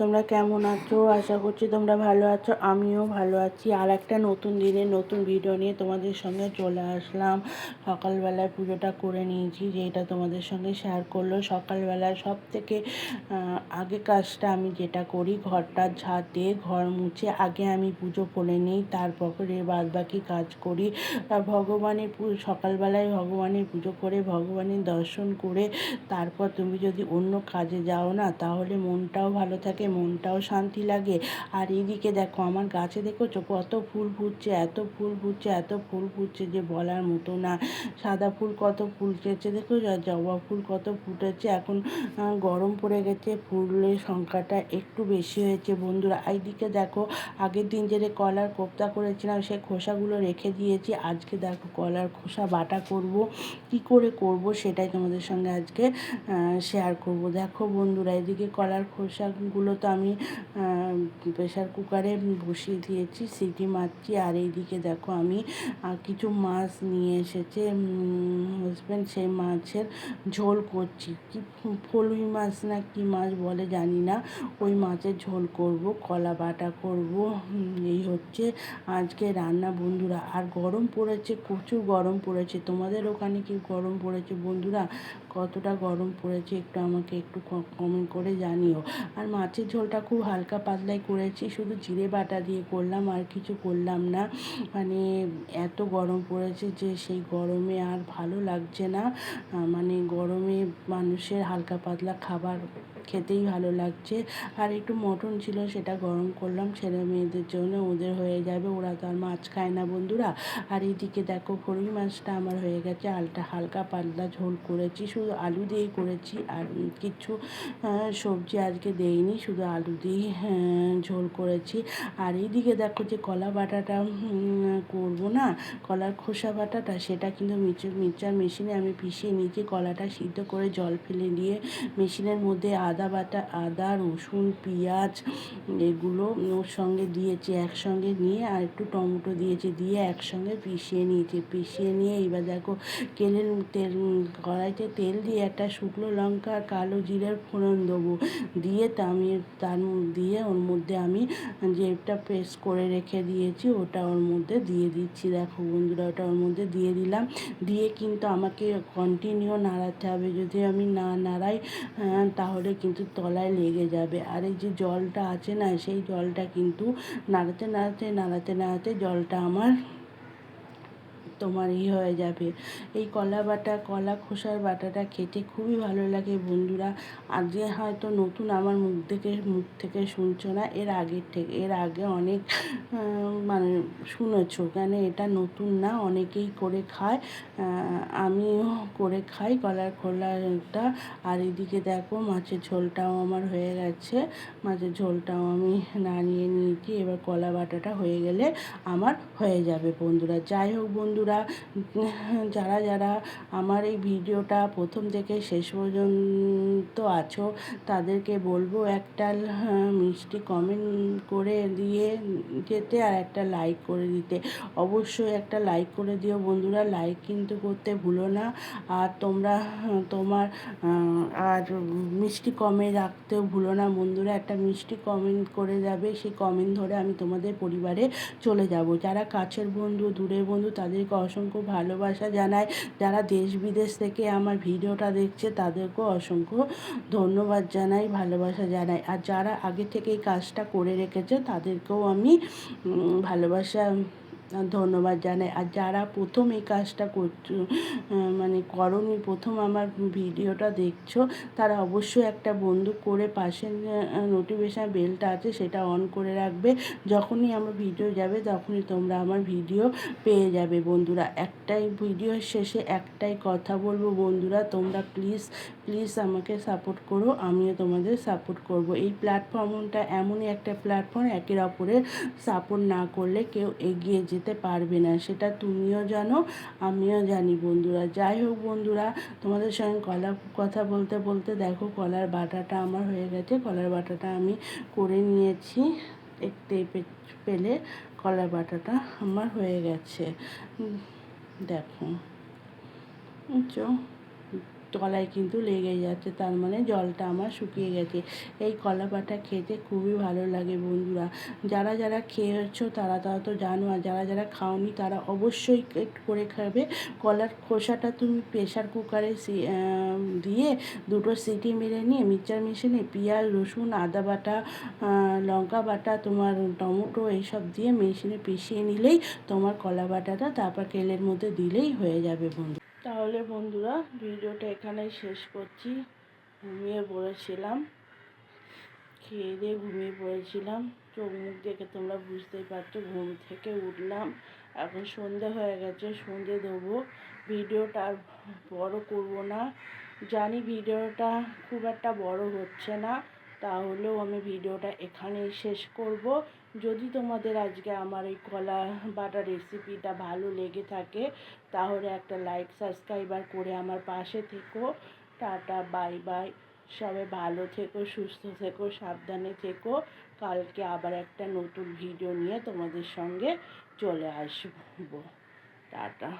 তোমরা কেমন আছো? আশা করছি তোমরা ভালো আছো, আমিও ভালো আছি। আর একটা নতুন দিনে নতুন ভিডিও নিয়ে তোমাদের সঙ্গে চলে আসলাম। সকালবেলায় পুজোটা করে নিয়েছি, যেটা তোমাদের সঙ্গে শেয়ার করলো। সকালবেলায় সব থেকে আগে কাজটা আমি যেটা করি, ঘরটা ঝাঁট দিয়ে ঘর মুছে আগে আমি পুজো করে নিই, তারপরে বাদ বাকি কাজ করি। ভগবানের সকালবেলায় ভগবানের পুজো করে ভগবানের দর্শন করে তারপর তুমি যদি অন্য কাজে যাও না, তাহলে মনটাও ভালো থাকে, মনটাও শান্তি লাগে। আর এইদিকে দেখো আমার গাছে দেখেছো কত ফুল ফুটছে, এত ফুল ফুটছে, এত ফুল ফুটছে যে বলার মতো না। সাদা ফুল কত ফুটেছে দেখো, জবা ফুল কত ফুটেছে। এখন গরম পড়ে গেছে, ফুলের সংখ্যাটা একটু বেশি হয়েছে বন্ধুরা। এইদিকে দেখো আগের দিন যে কলার কোপ্তা করেছিলাম, সেই খোসাগুলো রেখে দিয়েছি। আজকে দেখো কলার খোসা বাটা করব, কি করে করব সেটাই তোমাদের সঙ্গে আজকে শেয়ার করব। দেখো বন্ধুরা, এদিকে কলার খোসাগুলো তো আমি প্রেশার কুকারে বসিয়ে দিয়েছি, সিটি মারছি। আর এইদিকে দেখো আমি কিছু মাছ নিয়ে এসেছে হাজব্যান্ড, সেই মাছের ঝোল করছি। কি ফলুই মাছ না কি মাছ বলে জানি না, ওই মাছের ঝোল করব, কলা বাটা করব। এই হচ্ছে আজকে রান্না বন্ধুরা। আর গরম পড়েছে, প্রচুর গরম পড়েছে। তোমাদের ওখানে কি গরম পড়েছে বন্ধুরা? কতটা গরম পড়েছে একটু আমাকে একটু কমেন্ট করে জানিও। আর মাছের ঝোলটা খুব হালকা পাতলাই করেছি, শুধু জিরে বাটা দিয়ে করলাম, আর কিছু করলাম না। মানে এত গরম পড়েছে যে সেই গরমে আর ভালো লাগছে না। মানে গরমে মানুষের হালকা পাতলা খাবার খেতেই ভালো লাগছে। আর একটু মটন ছিল, সেটা গরম করলাম ছেলে মেয়েদের জন্য, ওদের হয়ে যাবে, ওরা তো আর মাছ খায় না বন্ধুরা। আর এইদিকে দেখো ফরুই মাছটা আমার হয়ে গেছে, আলটা হালকা পাতলা ঝোল করেছি, শুধু আলু দিয়েই করেছি। আর কিছু সবজি আজকে দেইনি, শুধু আলু দিয়েই ঝোল করেছি। আর এইদিকে দেখো যে কলা বাটাটা করবো না, কলার খোসা বাটাটা, সেটা কিন্তু মিক্সচার মেশিনে আমি পিষিয়ে নিয়েছি। কলাটা সিদ্ধ করে জল ফেলে দিয়ে মেশিনের মধ্যে আদা বাটা, আদা রসুন পেঁয়াজ এগুলো ওর সঙ্গে দিয়েছি একসঙ্গে নিয়ে, আর একটু টমেটো দিয়েছি, দিয়ে একসঙ্গে পিষিয়ে নিয়েছি। পিষিয়ে নিয়ে এবার দেখো তেল কড়াইতে তেল দিয়ে একটা শুকনো লঙ্কা আর কালো জিরের ফোড়ন দেবো, দিয়ে তার দিয়ে ওর মধ্যে আমি যেটা পেস্ট করে রেখে দিয়েছি ওটা ওর মধ্যে দিয়ে দিচ্ছি। দেখো বন্ধুরা, ওটা ওর মধ্যে দিয়ে দিলাম, দিয়ে কিন্তু আমাকে কন্টিনিউ নাড়াতে হবে। যদি আমি না নাড়াই তাহলে কিন্তু তলায় লেগে যাবে। আর এই যে জলটা আছে না, সেই জলটা কিন্তু নাড়াতে নাড়াতে নাড়াতে নাড়াতে জলটা আমার তোমার হয়ে যাবে। এই কলা খোসার বাটাটা খেতে খুবই ভালো লাগে বন্ধুরা। আজকে হয়তো নতুন আমার মুখ থেকে শুনছো না, এর আগে অনেক মানে শুনেছো, কেন এটা নতুন না, অনেকেই করে খায়, আমিও করে খাই কলার খোলাটা। আর এদিকে দেখো মাছের ঝোলটাও আমার হয়ে গেছে, মাছের ঝোলটাও আমি নামিয়ে নিয়েছি। এবার কলা বাটাটা হয়ে গেলে আমার হয়ে যাবে বন্ধুরা। যাই হোক বন্ধুরা, যারা যারা আমার এই ভিডিওটা প্রথম থেকে শেষ পর্যন্ত আছো, তাদেরকে বলবো একটা মিষ্টি কমেন্ট করে দিয়ে যেতে, আর একটা লাইক করে দিতে। অবশ্যই একটা লাইক করে দিও বন্ধুরা, লাইক কিন্তু করতে ভুলো না। আর তোমার আর মিষ্টি কমেন্ট রাখতেও ভুলো না বন্ধুরা। একটা মিষ্টি কমেন্ট করে যাবে, সেই কমেন্ট ধরে আমি তোমাদের পরিবারে চলে যাব। যারা কাছের বন্ধু দূরের বন্ধু তাদেরকে অসংখ্য ভালোবাসা জানাই। যারা দেশ বিদেশ থেকে আমার ভিডিওটা দেখছে তাদেরকেও অসংখ্য ধন্যবাদ জানাই, ভালোবাসা জানাই। আর যারা আগে থেকে এই কাজটা করে রেখেছে তাদেরকেও আমি ভালোবাসা ধন্যবাদ জানাই। আর যারা প্রথম এই কাজটা করছো, মানে করোনি, প্রথম আমার ভিডিওটা দেখছো, তারা অবশ্যই একটা বন্ধু করে পাশে নোটিফিকেশান বেলটা আছে সেটা অন করে রাখবে। যখনই আমার ভিডিও যাবে তখনই তোমরা আমার ভিডিও পেয়ে যাবে বন্ধুরা। একটাই ভিডিওর শেষে একটাই কথা বলবো বন্ধুরা, তোমরা প্লিজ আমাকে সাপোর্ট করো, আমিও তোমাদের সাপোর্ট করব। এই প্ল্যাটফর্মটা এমনই একটা প্ল্যাটফর্ম, একের অপরের সাপোর্ট না করলে কেউ এগিয়ে যেতে পারবে না, সেটা তুমিও জানো আমিও জানি বন্ধুরা। যাই হোক বন্ধুরা, তোমাদের সঙ্গে কথা বলতে বলতে দেখো কলার বাটাটা আমার হয়ে গেছে। কলার বাটাটা আমি করে নিয়েছি, দেখতে পেলে কলার বাটাটা আমার হয়ে গেছে। দেখো চো তলায় কিন্তু লেগে যাচ্ছে, তার মানে জলটা আমার শুকিয়ে গেছে। এই কলা বাটা খেতে খুবই ভালো লাগে বন্ধুরা। যারা যারা খেয়েছো তারা তারা তো জানো, আর যারা যারা খাওনি তারা অবশ্যই একটু করে খাবে। কলার খোসাটা তুমি প্রেশার কুকারে দিয়ে 2টো সিটি মেরে নিয়ে মিক্সচার মেশিনে পেঁয়াজ, রসুন, আদা বাটা, লঙ্কা বাটা, তোমার টমেটো এইসব দিয়ে মেশিনে পিষিয়ে নিলেই তোমার কলা বাটাটা তারপর তেলের মধ্যে দিলেই হয়ে যাবে বন্ধু। তাহলে বন্ধুরা ভিডিওটা এখানেই শেষ করছি। ঘুমিয়ে পড়েছিলাম, খেয়ে দিয়ে ঘুমিয়ে পড়েছিলাম। চোখ মুখ দেখে তোমরা বুঝতেই পারছো ঘুম থেকে উঠলাম। এখন সন্ধে হয়ে গেছে, সন্ধে দেবো। ভিডিওটা আর বড় করব না, জানি ভিডিওটা খুব একটা বড় হচ্ছে না, তাহলেও আমি ভিডিওটা এখানেই শেষ করব। যদি তোমাদের আজকে আমার এই কলা বাটা রেসিপিটা ভালো লেগে থাকে তাহলে একটা লাইক সাবস্ক্রাইবার করে আমার পাশে থেকো। Tata, bye bye. সবাই ভালো থেকো, সুস্থ থেকো, সাবধানে থেকো। কালকে আবার একটা নতুন ভিডিও নিয়ে তোমাদের সঙ্গে চলে আসবো। টাটা।